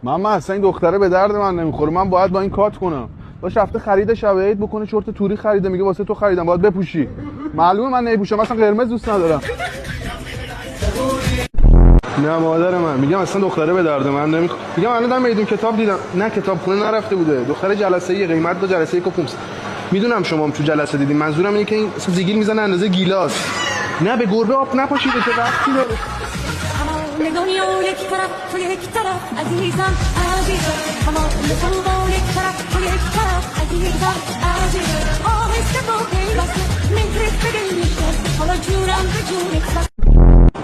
من اصلا این دختره به درد من نمیخوره. من باید با این کات کنم. باش رفته خرید شب عید بکنه، چرت توری خریده، میگه واسه تو خریدم باید بپوشی. معلومه من نمیپوشم، مثلا قرمز دوست ندارم. نه مادر من میگم اصلا دختره به درد من نمیخوره. میگم الان در میدون کتاب دیدم، نه کتاب خونه نرفته بوده، دختره جلسه ای، قیمت دو جلسه 1500. میدونم شما هم تو جلسه دیدین، منظورم اینه که این اصلا زیگیل میزنه اندازه گیلاس. نه به گربه آب نپاشیده چه ربطی داره.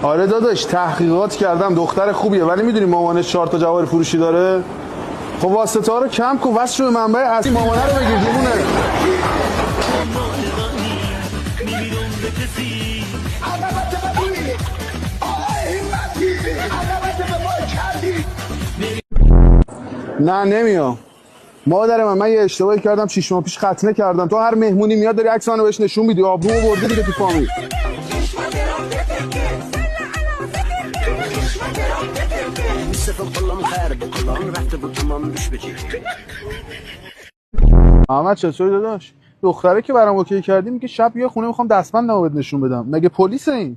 آره داداش تحقیقات کردم، دختر خوبیه، ولی میدونی مامانش 4 تا جواهر فروشی داره. خب واسطه ها رو کم کن، واسه شو منبع اصلی مامانه رو بگیر دیوونه. نه نمیام مادر من یه اشتباهی کردم 6 ماه پیش ختنه کردم. تو هر مهمونی میاد داری عکس منو بهش نشون میدی، آبرومو برده دیگه تو فامیل. احمد چطوری داداش؟ دختره که برام اوکی کردی میگه شب یه خونه میخوام دستبندمو بهت نشون بدم. مگه پلیس این؟